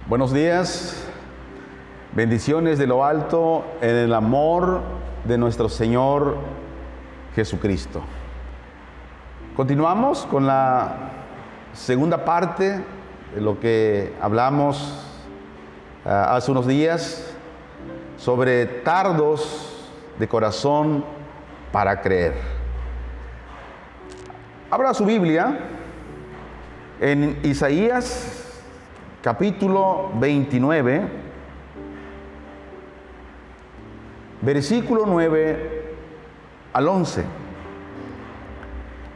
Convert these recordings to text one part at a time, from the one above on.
Buenos días, bendiciones de lo alto en el amor de nuestro Señor Jesucristo. Continuamos con la segunda parte de lo que hablamos hace unos días sobre tardos de corazón para creer. Abra su Biblia en Isaías capítulo 29, versículo 9 al 11.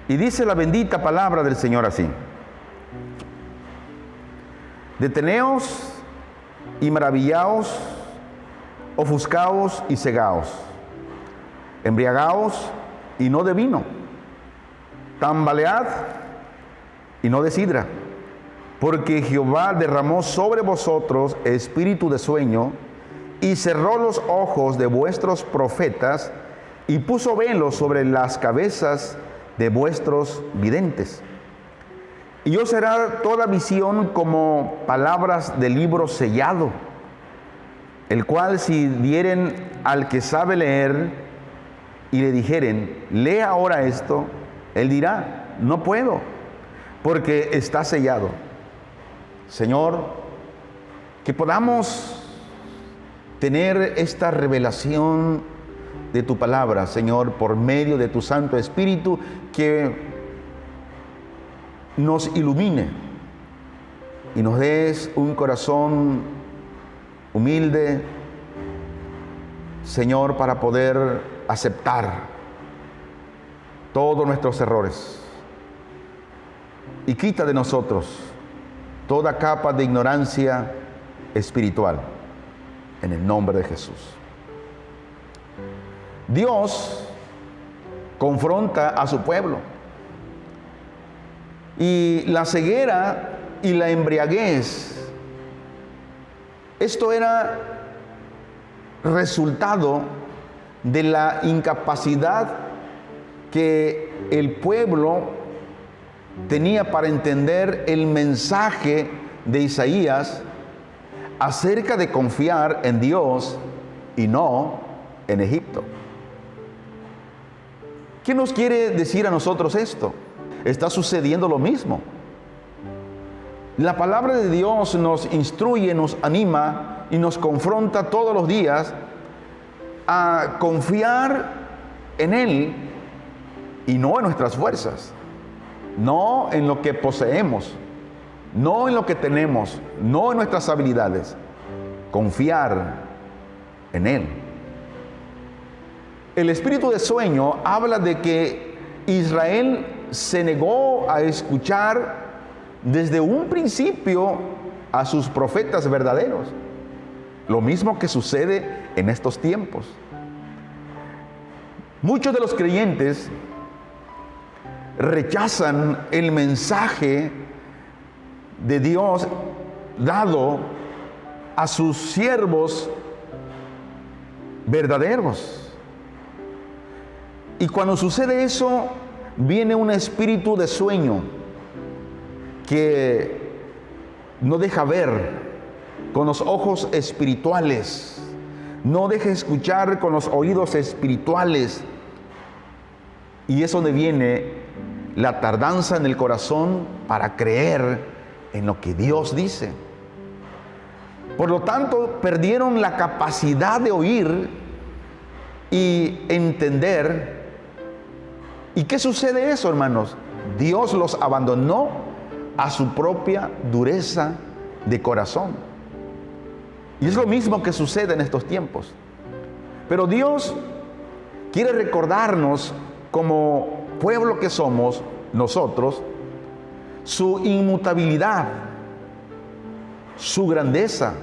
Y dice la bendita palabra del Señor así: Deteneos y maravillaos, ofuscaos y cegaos, embriagaos y no de vino, tambalead y no de sidra, porque Jehová derramó sobre vosotros espíritu de sueño y cerró los ojos de vuestros profetas y puso velos sobre las cabezas de vuestros videntes. Y os será toda visión como palabras de libro sellado, el cual si dieren al que sabe leer y le dijeren, lee ahora esto, él dirá, no puedo, porque está sellado. Señor, que podamos tener esta revelación de tu palabra, Señor, por medio de tu Santo Espíritu, que nos ilumine y nos des un corazón humilde, Señor, para poder aceptar todos nuestros errores y quita de nosotros toda capa de ignorancia espiritual, en el nombre de Jesús. Dios confronta a su pueblo, y la ceguera y la embriaguez, esto era resultado de la incapacidad que el pueblo tenía para entender el mensaje de Isaías acerca de confiar en Dios y no en Egipto. ¿Qué nos quiere decir a nosotros esto? Está sucediendo lo mismo. La palabra de Dios nos instruye, nos anima y nos confronta todos los días a confiar en Él y no en nuestras fuerzas. No en lo que poseemos, no en lo que tenemos, no en nuestras habilidades. Confiar en Él. El espíritu de sueño habla de que Israel se negó a escuchar desde un principio a sus profetas verdaderos. Lo mismo que sucede en estos tiempos. Muchos de los creyentes rechazan el mensaje de Dios dado a sus siervos verdaderos. Y cuando sucede eso, viene un espíritu de sueño que no deja ver con los ojos espirituales, no deja escuchar con los oídos espirituales. Y es donde viene la tardanza en el corazón para creer en lo que Dios dice. Por lo tanto, perdieron la capacidad de oír y entender. ¿Y qué sucede eso, hermanos? Dios los abandonó a su propia dureza de corazón. Y es lo mismo que sucede en estos tiempos. Pero Dios quiere recordarnos, como pueblo que somos nosotros, su inmutabilidad, su grandeza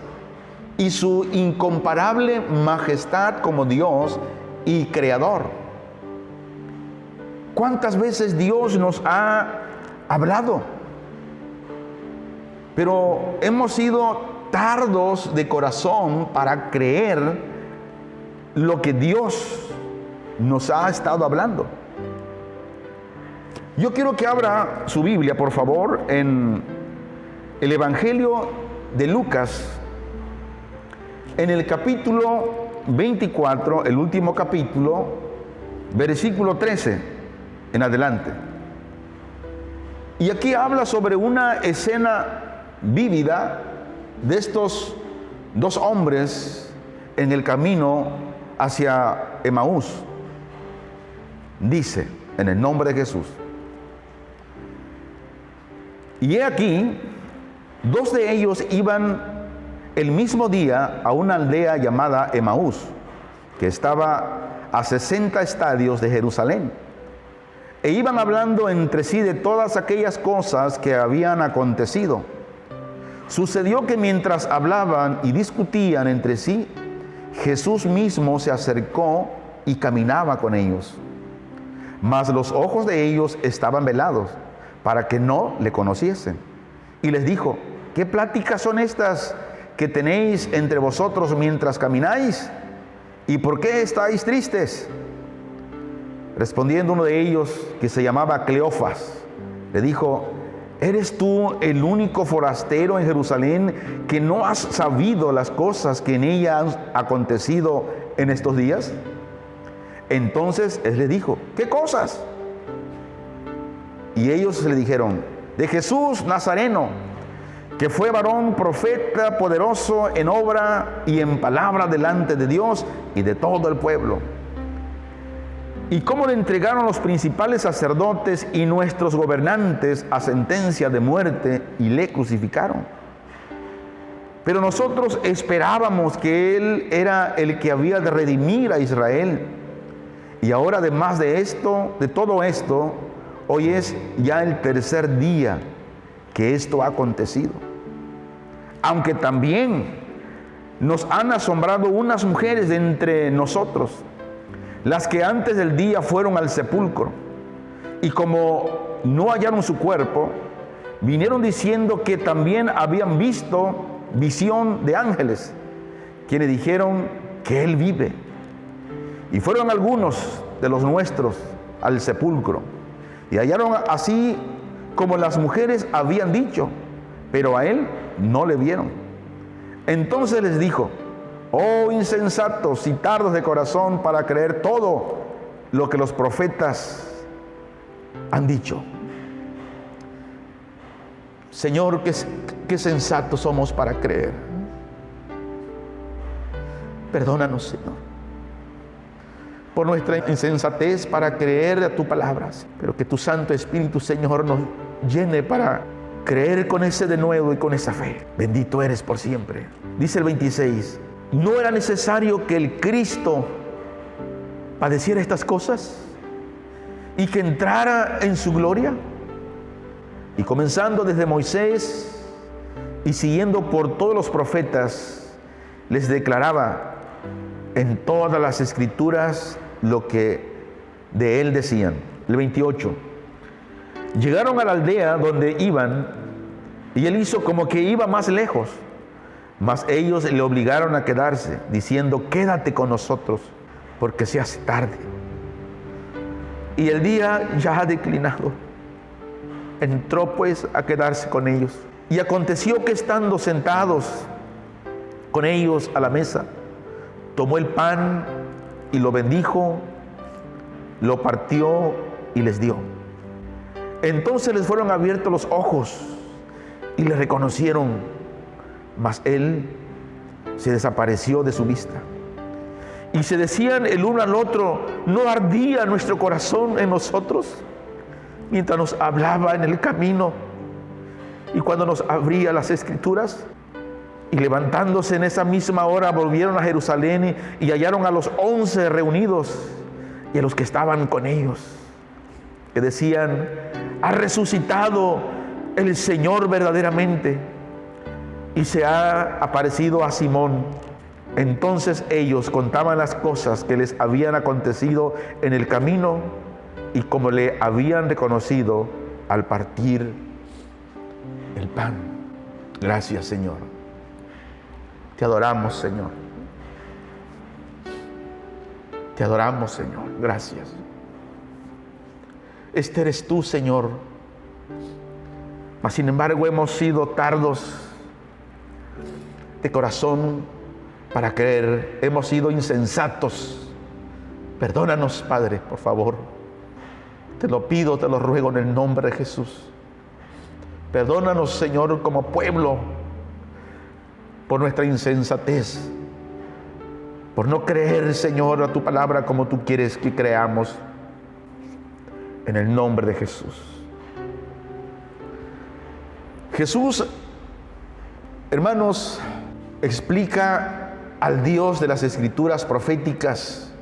y su incomparable majestad como Dios y Creador. ¿Cuántas veces Dios nos ha hablado? Pero hemos sido tardos de corazón para creer lo que Dios nos ha estado hablando. Yo quiero que abra su Biblia, por favor, en el Evangelio de Lucas, en el capítulo 24, el último capítulo, versículo 13 en adelante. Y aquí habla sobre una escena vívida de estos dos hombres en el camino hacia Emaús. Dice, en el nombre de Jesús: y he aquí, dos de ellos iban el mismo día a una aldea llamada Emaús, que estaba a 60 estadios de Jerusalén, e iban hablando entre sí de todas aquellas cosas que habían acontecido. Sucedió que mientras hablaban y discutían entre sí, Jesús mismo se acercó y caminaba con ellos. Mas los ojos de ellos estaban velados, para que no le conociesen. Y les dijo: ¿qué pláticas son estas que tenéis entre vosotros mientras camináis? ¿Y por qué estáis tristes? Respondiendo uno de ellos, que se llamaba Cleofas, le dijo: ¿eres tú el único forastero en Jerusalén que no has sabido las cosas que en ella han acontecido en estos días? Entonces él le dijo: ¿qué cosas? Y ellos le dijeron: de Jesús Nazareno, que fue varón profeta, poderoso en obra y en palabra delante de Dios y de todo el pueblo. Y cómo le entregaron los principales sacerdotes y nuestros gobernantes a sentencia de muerte y le crucificaron. Pero nosotros esperábamos que Él era el que había de redimir a Israel. Y ahora, además de esto, de todo esto, hoy es ya el tercer día que esto ha acontecido. Aunque también nos han asombrado unas mujeres de entre nosotros, las que antes del día fueron al sepulcro, y como no hallaron su cuerpo, vinieron diciendo que también habían visto visión de ángeles, quienes dijeron que Él vive. Y fueron algunos de los nuestros al sepulcro, y hallaron así como las mujeres habían dicho, pero a Él no le vieron. Entonces les dijo: oh insensatos y tardos de corazón para creer todo lo que los profetas han dicho. Señor, qué sensatos somos para creer. Perdónanos, Señor, por nuestra insensatez para creer a tu palabra, pero que tu Santo Espíritu, Señor, nos llene para creer con ese denuedo y con esa fe. Bendito eres por siempre. Dice el 26: ¿no era necesario que el Cristo padeciera estas cosas y que entrara en su gloria? Y comenzando desde Moisés y siguiendo por todos los profetas, les declaraba en todas las escrituras lo que de él decían. El 28. Llegaron a la aldea donde iban, y él hizo como que iba más lejos, mas ellos le obligaron a quedarse, diciendo: quédate con nosotros, porque se hace tarde y el día ya ha declinado. Entró pues a quedarse con ellos. Y aconteció que estando sentados con ellos a la mesa, tomó el pan y lo bendijo, lo partió y les dio. Entonces les fueron abiertos los ojos y le reconocieron, mas él se desapareció de su vista. Y se decían el uno al otro: ¿no ardía nuestro corazón en nosotros mientras nos hablaba en el camino y cuando nos abría las escrituras? Y levantándose en esa misma hora volvieron a Jerusalén y hallaron a los 11 reunidos y a los que estaban con ellos, que decían: ha resucitado el Señor verdaderamente y se ha aparecido a Simón. Entonces ellos contaban las cosas que les habían acontecido en el camino y como le habían reconocido al partir el pan. Gracias, Señor. Te adoramos, Señor. Te adoramos, Señor. Gracias. Este eres tú, Señor. Mas sin embargo hemos sido tardos de corazón para creer. Hemos sido insensatos. Perdónanos, Padre, por favor. Te lo pido, te lo ruego en el nombre de Jesús. Perdónanos, Señor, como pueblo, por nuestra insensatez, por no creer, Señor, a tu palabra como tú quieres que creamos. En el nombre de Jesús. Jesús, hermanos, explica al Dios de las Escrituras proféticas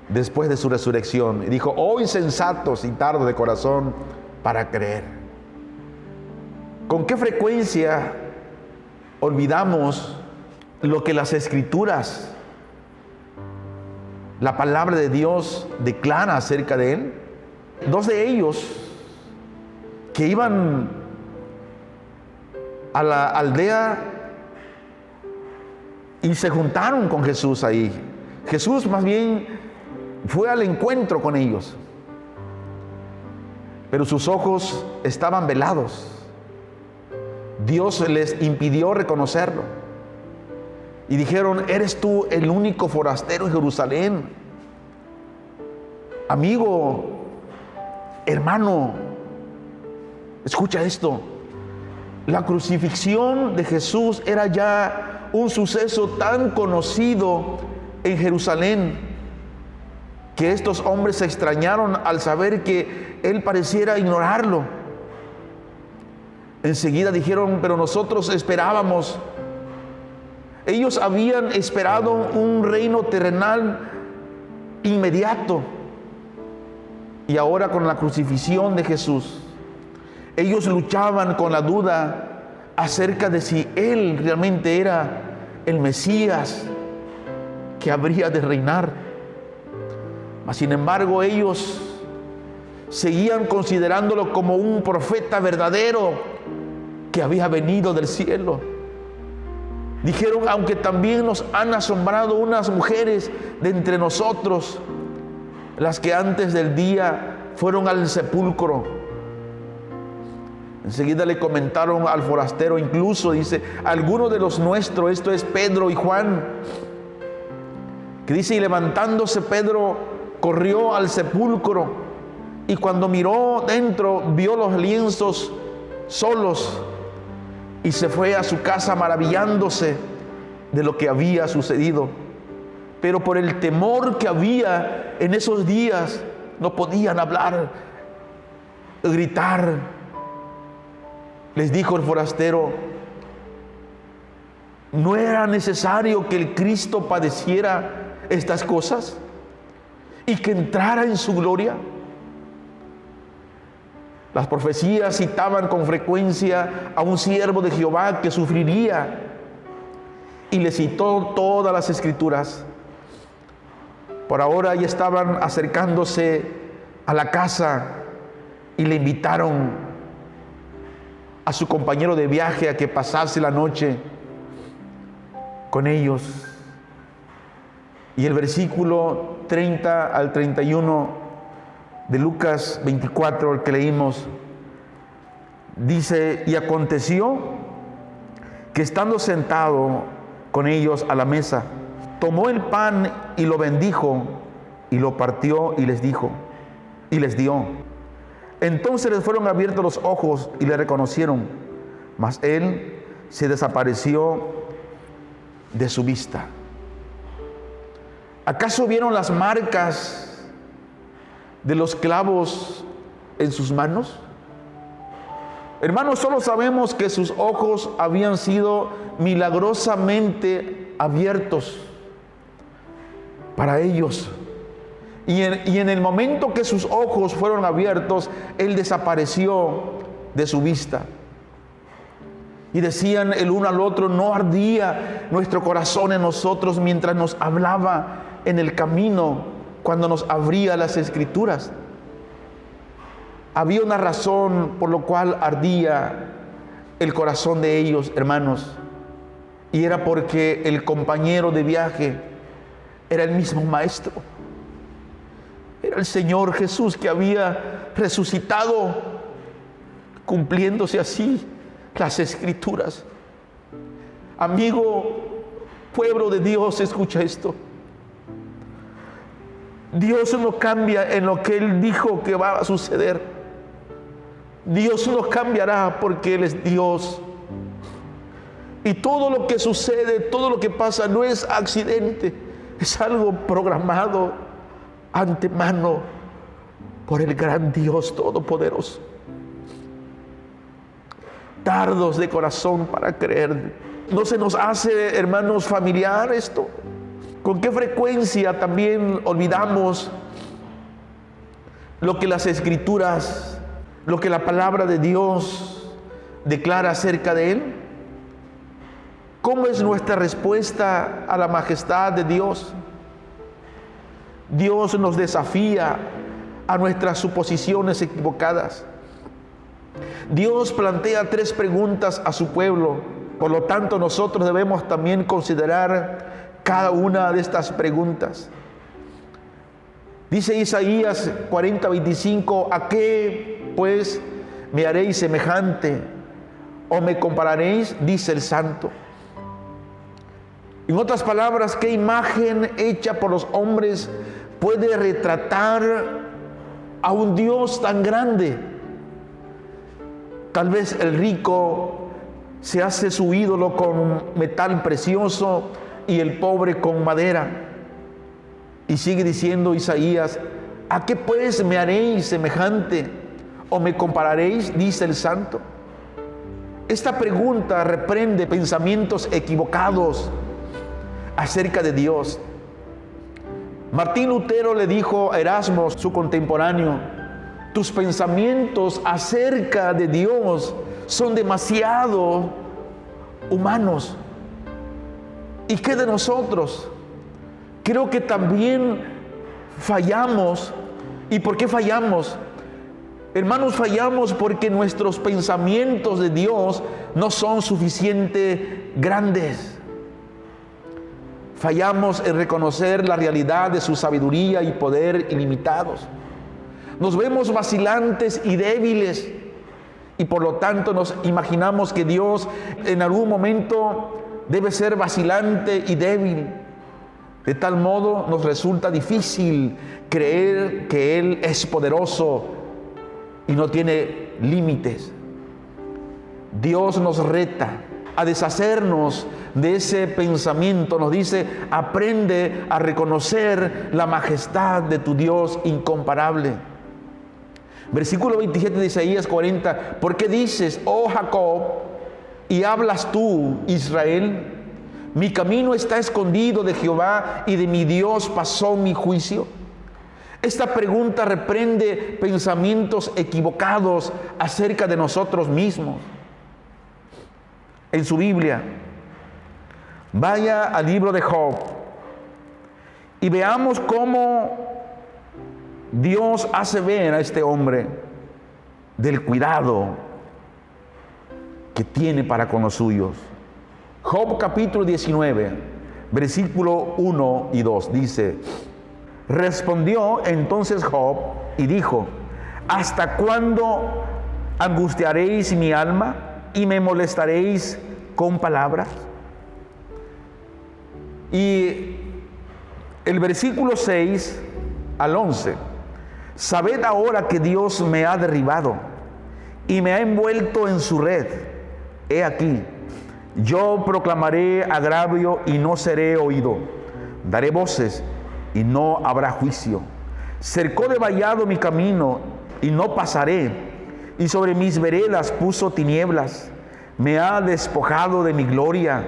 después de su resurrección. Y dijo: oh insensatos y tardos de corazón para creer. ¿Con qué frecuencia olvidamos lo que las Escrituras, la palabra de Dios, declara acerca de Él? Dos de ellos que iban a la aldea y se juntaron con Jesús ahí. Jesús más bien fue al encuentro con ellos, pero sus ojos estaban velados. Dios les impidió reconocerlo y dijeron: ¿eres tú el único forastero en Jerusalén? Amigo, hermano, escucha esto. La crucifixión de Jesús era ya un suceso tan conocido en Jerusalén que estos hombres se extrañaron al saber que Él pareciera ignorarlo. Enseguida dijeron: pero nosotros esperábamos. Ellos habían esperado un reino terrenal inmediato. Y ahora, con la crucifixión de Jesús, ellos luchaban con la duda acerca de si Él realmente era el Mesías que habría de reinar. Mas, sin embargo, ellos seguían considerándolo como un profeta verdadero que había venido del cielo. Dijeron: aunque también nos han asombrado unas mujeres de entre nosotros, las que antes del día fueron al sepulcro. Enseguida le comentaron al forastero, incluso dice: algunos de los nuestros, esto es Pedro y Juan, que dice: y levantándose Pedro corrió al sepulcro, y cuando miró dentro vio los lienzos solos, y se fue a su casa maravillándose de lo que había sucedido. Pero por el temor que había en esos días, no podían hablar, gritar. Les dijo el forastero: ¿no era necesario que el Cristo padeciera estas cosas y que entrara en su gloria? Las profecías citaban con frecuencia a un siervo de Jehová que sufriría, y le citó todas las Escrituras. Por ahora ya estaban acercándose a la casa y le invitaron a su compañero de viaje a que pasase la noche con ellos. Y el versículo 30 al 31 de Lucas 24, el que leímos, dice: y aconteció que estando sentado con ellos a la mesa, tomó el pan y lo bendijo y lo partió y les dijo, y les dio. Entonces les fueron abiertos los ojos y le reconocieron, mas él se desapareció de su vista. ¿Acaso vieron las marcas de los clavos en sus manos? Hermanos, solo sabemos que sus ojos habían sido milagrosamente abiertos para ellos. Y en el momento que sus ojos fueron abiertos, Él desapareció de su vista. Y decían el uno al otro: ¿no ardía nuestro corazón en nosotros mientras nos hablaba en el camino, cuando nos abría las Escrituras? Había una razón por la cual ardía el corazón de ellos, hermanos. Y era porque el compañero de viaje era el mismo Maestro. Era el Señor Jesús, que había resucitado, cumpliéndose así las Escrituras. Amigo, pueblo de Dios, escucha esto. Dios no cambia en lo que Él dijo que va a suceder. Dios no cambiará porque Él es Dios. Y todo lo que sucede, todo lo que pasa no es accidente, es algo programado antemano por el gran Dios Todopoderoso. Tardos de corazón para creer. ¿No se nos hace, hermanos, familiar esto? ¿Con qué frecuencia también olvidamos lo que las Escrituras, lo que la palabra de Dios declara acerca de Él? ¿Cómo es nuestra respuesta a la majestad de Dios? Dios nos desafía a nuestras suposiciones equivocadas. Dios plantea 3 preguntas a su pueblo. Por lo tanto, nosotros debemos también considerar cada una de estas preguntas. Dice Isaías 40:25, ¿a qué pues me haréis semejante o me compararéis? Dice el Santo. En otras palabras, ¿qué imagen hecha por los hombres puede retratar a un Dios tan grande? Tal vez el rico se hace su ídolo con metal precioso y el pobre con madera. Y sigue diciendo Isaías, ¿a qué pues me haréis semejante o me compararéis? Dice el Santo. Esta pregunta reprende pensamientos equivocados acerca de Dios. Martín Lutero le dijo a Erasmo, su contemporáneo, tus pensamientos acerca de Dios son demasiado humanos. ¿Y qué de nosotros? Creo que también fallamos. ¿Y por qué fallamos? Hermanos, fallamos porque nuestros pensamientos de Dios no son suficientemente grandes. Fallamos en reconocer la realidad de su sabiduría y poder ilimitados. Nos vemos vacilantes y débiles y por lo tanto nos imaginamos que Dios en algún momento debe ser vacilante y débil. De tal modo nos resulta difícil creer que Él es poderoso y no tiene límites. Dios nos reta a deshacernos de ese pensamiento. Nos dice, aprende a reconocer la majestad de tu Dios incomparable. Versículo 27 de Isaías 40. ¿Por qué dices, oh Jacob, y hablas tú, Israel? Mi camino está escondido de Jehová y de mi Dios pasó mi juicio. Esta pregunta reprende pensamientos equivocados acerca de nosotros mismos. En su Biblia, vaya al libro de Job y veamos cómo Dios hace ver a este hombre del cuidado que tiene para con los suyos. Job capítulo 19, versículo 1 y 2 dice, respondió entonces Job y dijo, ¿hasta cuándo angustiaréis mi alma y me molestaréis con palabras? Y el versículo 6 al 11, sabed ahora que Dios me ha derribado y me ha envuelto en su red. He aquí, yo proclamaré agravio y no seré oído. Daré voces y no habrá juicio. Cercó de vallado mi camino y no pasaré. Y sobre mis veredas puso tinieblas. Me ha despojado de mi gloria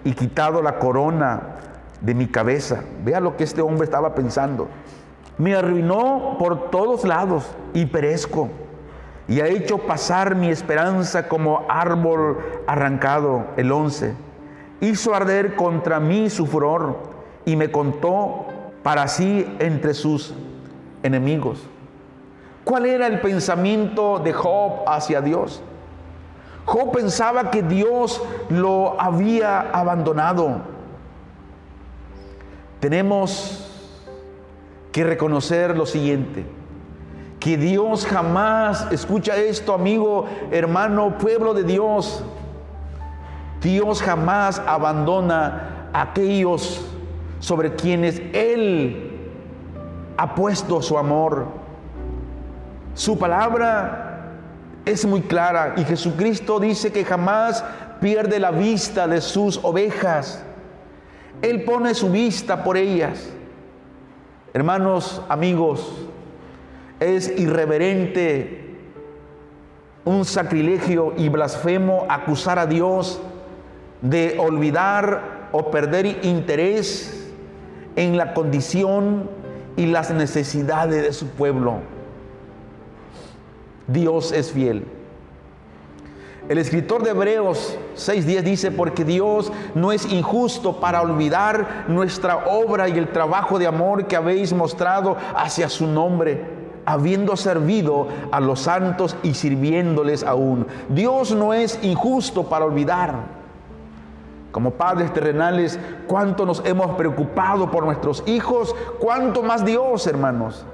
y quitado la corona de mi cabeza. Vea lo que este hombre estaba pensando. Me arruinó por todos lados y perezco. Y ha hecho pasar mi esperanza como árbol arrancado. El 11. Hizo arder contra mí su furor y me contó para sí entre sus enemigos. ¿Cuál era el pensamiento de Job hacia Dios? Job pensaba que Dios lo había abandonado. Tenemos que reconocer lo siguiente, que Dios jamás, escucha esto amigo, hermano, pueblo de Dios, Dios jamás abandona a aquellos sobre quienes Él ha puesto su amor. Su palabra es muy clara y Jesucristo dice que jamás pierde la vista de sus ovejas. Él pone su vista por ellas. Hermanos, amigos, es irreverente, un sacrilegio y blasfemo acusar a Dios de olvidar o perder interés en la condición y las necesidades de su pueblo. Dios es fiel. El escritor de Hebreos 6:10 dice: porque Dios no es injusto para olvidar nuestra obra y el trabajo de amor que habéis mostrado hacia su nombre, habiendo servido a los santos y sirviéndoles aún. Dios no es injusto para olvidar. Como padres terrenales, cuánto nos hemos preocupado por nuestros hijos, cuánto más Dios, hermanos.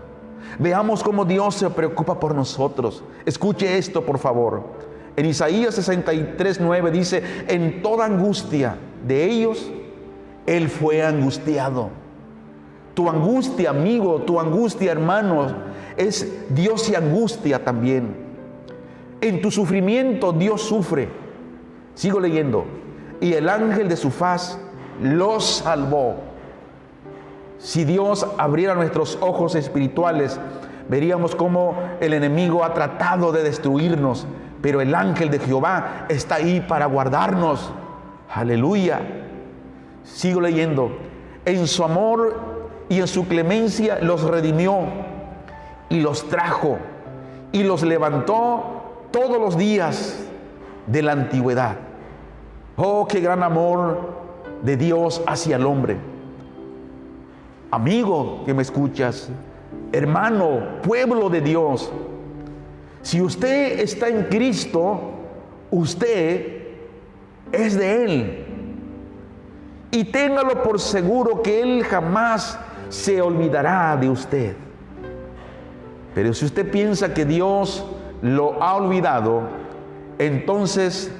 Veamos cómo Dios se preocupa por nosotros. Escuche esto, por favor. En Isaías 63:9 dice: en toda angustia de ellos, Él fue angustiado. Tu angustia, amigo, tu angustia, hermanos, es Dios se angustia también. En tu sufrimiento, Dios sufre. Sigo leyendo. Y el ángel de su faz los salvó. Si Dios abriera nuestros ojos espirituales, veríamos cómo el enemigo ha tratado de destruirnos, pero el ángel de Jehová está ahí para guardarnos. Aleluya. Sigo leyendo. En su amor y en su clemencia los redimió y los trajo y los levantó todos los días de la antigüedad. Oh, qué gran amor de Dios hacia el hombre. Amigo que me escuchas, hermano, pueblo de Dios, si usted está en Cristo, usted es de Él. Y téngalo por seguro que Él jamás se olvidará de usted. Pero si usted piensa que Dios lo ha olvidado, entonces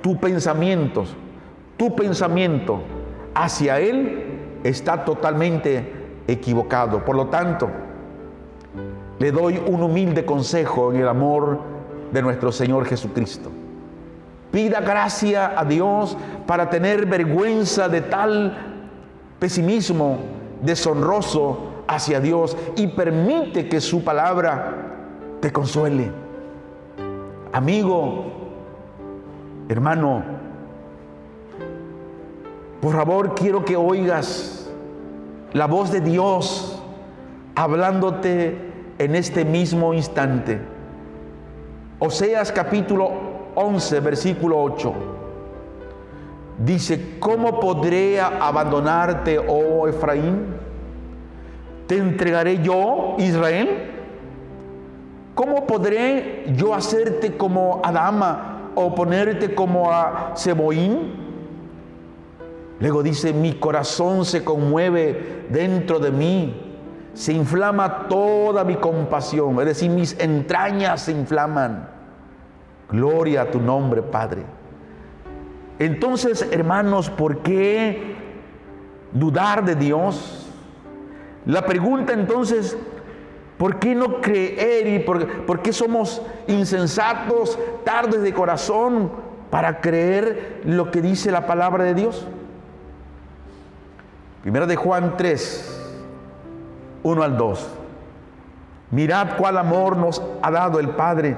tu pensamiento hacia Él está totalmente equivocado. Por lo tanto, le doy un humilde consejo en el amor de nuestro Señor Jesucristo. Pida gracia a Dios para tener vergüenza de tal pesimismo deshonroso hacia Dios y permite que su palabra te consuele. Amigo, hermano, por favor, quiero que oigas la voz de Dios hablándote en este mismo instante. Oseas capítulo 11, versículo 8. Dice: ¿cómo podré abandonarte, oh Efraín? ¿Te entregaré yo, Israel? ¿Cómo podré yo hacerte como Adama o ponerte como a Seboín? Luego dice: mi corazón se conmueve dentro de mí, se inflama toda mi compasión, es decir, mis entrañas se inflaman. Gloria a tu nombre, Padre. Entonces, hermanos, ¿por qué dudar de Dios? La pregunta entonces, ¿por qué no creer y por qué somos insensatos, tardos de corazón para creer lo que dice la palabra de Dios? Primera de Juan 3, 1 al 2. Mirad cuál amor nos ha dado el Padre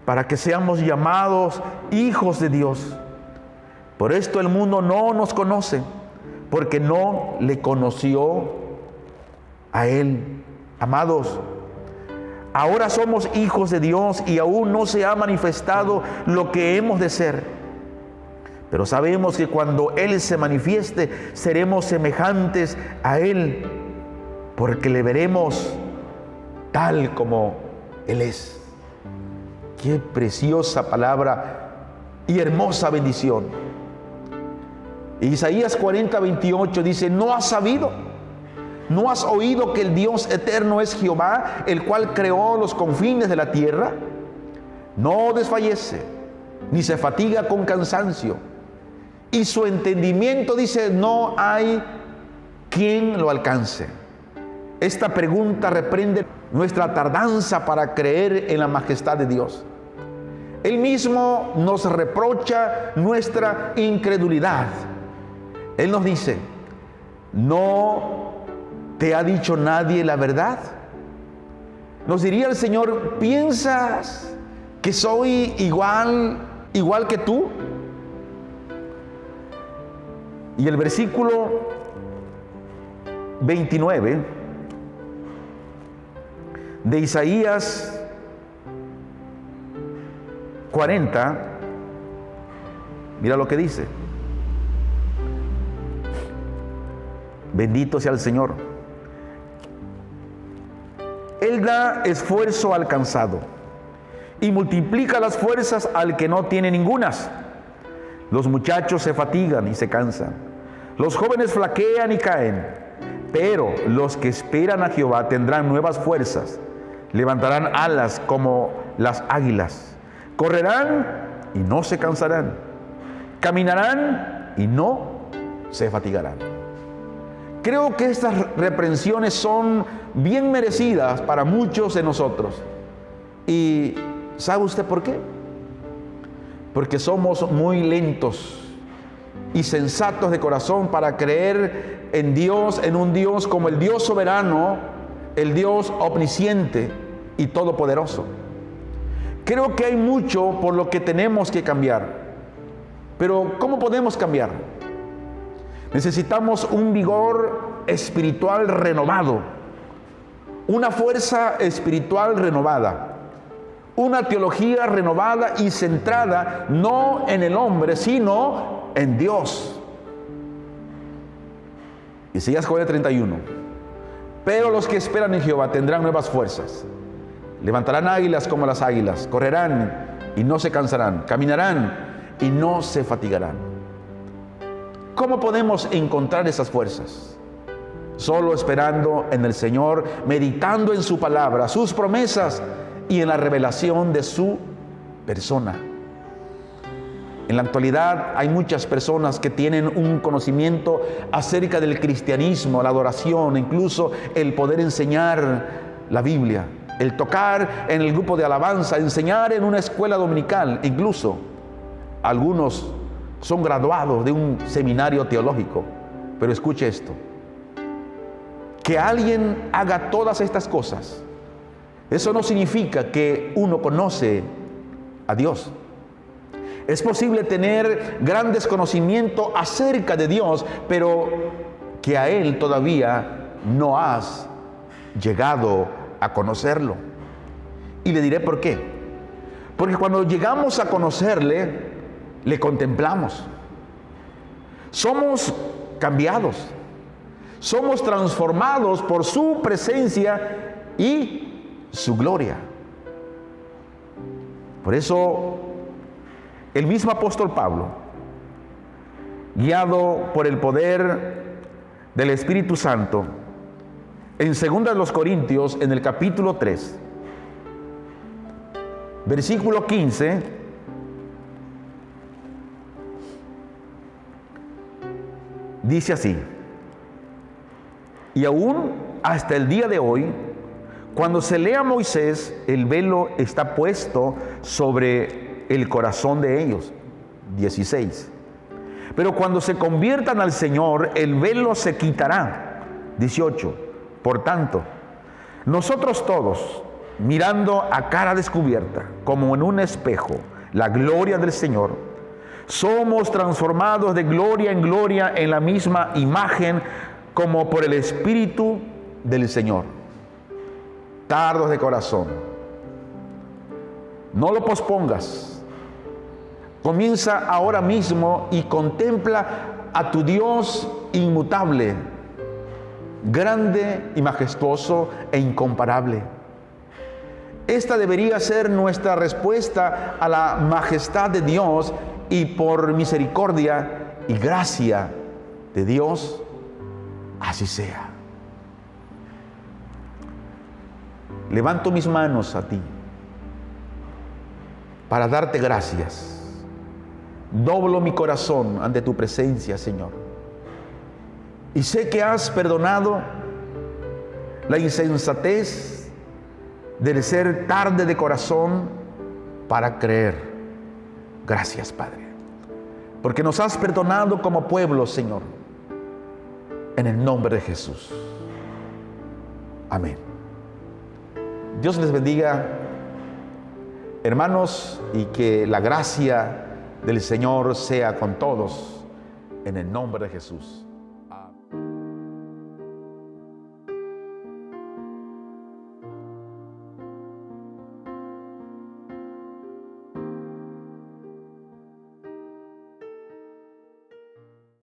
para que seamos llamados hijos de Dios. Por esto el mundo no nos conoce, porque no le conoció a Él. Amados, ahora somos hijos de Dios y aún no se ha manifestado lo que hemos de ser. Pero sabemos que cuando Él se manifieste, seremos semejantes a Él, porque le veremos tal como Él es. Qué preciosa palabra y hermosa bendición. Isaías 40, 28 dice: ¿no has sabido? ¿No has oído que el Dios eterno es Jehová, el cual creó los confines de la tierra? No desfallece, ni se fatiga con cansancio. y su entendimiento, dice, no hay quien lo alcance. Esta pregunta reprende nuestra tardanza para creer en la majestad de Dios. Él mismo nos reprocha nuestra incredulidad. Él nos dice, ¿no te ha dicho nadie la verdad? Nos diría el Señor, ¿piensas que soy igual que tú? Y el versículo 29 de Isaías 40, mira lo que dice. Bendito sea el Señor. Él da esfuerzo al cansado y multiplica las fuerzas al que no tiene ningunas. Los muchachos se fatigan y se cansan. Los jóvenes flaquean y caen. Pero los que esperan a Jehová tendrán nuevas fuerzas. Levantarán alas como las águilas. Correrán y no se cansarán. Caminarán y no se fatigarán. Creo que estas reprensiones son bien merecidas para muchos de nosotros. ¿Y sabe usted por qué? Porque somos muy lentos y sensatos de corazón para creer en Dios, en un Dios como el Dios soberano, el Dios omnisciente y todopoderoso. Creo que hay mucho por lo que tenemos que cambiar. Pero ¿cómo podemos cambiar? Necesitamos un vigor espiritual renovado, una fuerza espiritual renovada, una teología renovada y centrada no en el hombre, sino en Dios. Isaías 40:31. Pero los que esperan en Jehová tendrán nuevas fuerzas. Levantarán águilas como las águilas, correrán y no se cansarán, caminarán y no se fatigarán. ¿Cómo podemos encontrar esas fuerzas? Solo esperando en el Señor, meditando en su palabra, sus promesas y en la revelación de su persona. En la actualidad hay muchas personas que tienen un conocimiento acerca del cristianismo, la adoración, incluso el poder enseñar la Biblia, el tocar en el grupo de alabanza, enseñar en una escuela dominical, incluso algunos son graduados de un seminario teológico. Pero escuche esto, que alguien haga todas estas cosas, eso no significa que uno conoce a Dios. Es posible tener gran desconocimiento acerca de Dios, pero que a Él todavía no has llegado a conocerlo. Y le diré por qué. Porque cuando llegamos a conocerle, le contemplamos. Somos cambiados. Somos transformados por su presencia y su gloria. Por eso, el mismo apóstol Pablo, guiado por el poder del Espíritu Santo, en 2 Corintios, en el capítulo 3, versículo 15, dice así: y aún hasta el día de hoy, cuando se lee a Moisés, el velo está puesto sobre el corazón de ellos. 16. Pero cuando se conviertan al Señor, el velo se quitará. 18. Por tanto, nosotros todos, mirando a cara descubierta, como en un espejo, la gloria del Señor, somos transformados de gloria en gloria en la misma imagen, como por el Espíritu del Señor. Tardos de corazón, no lo pospongas. Comienza ahora mismo y contempla a tu Dios inmutable, grande y majestuoso e incomparable. Esta debería ser nuestra respuesta a la majestad de Dios, y por misericordia y gracia de Dios, así sea. Levanto mis manos a ti para darte gracias doblo mi corazón ante tu presencia, Señor. Y sé que has perdonado la insensatez del ser tarde de corazón para creer. Gracias, Padre, porque nos has perdonado como pueblo, Señor, en el nombre de Jesús. Amén. Dios les bendiga, hermanos, y que la gracia del Señor sea con todos, en el nombre de Jesús.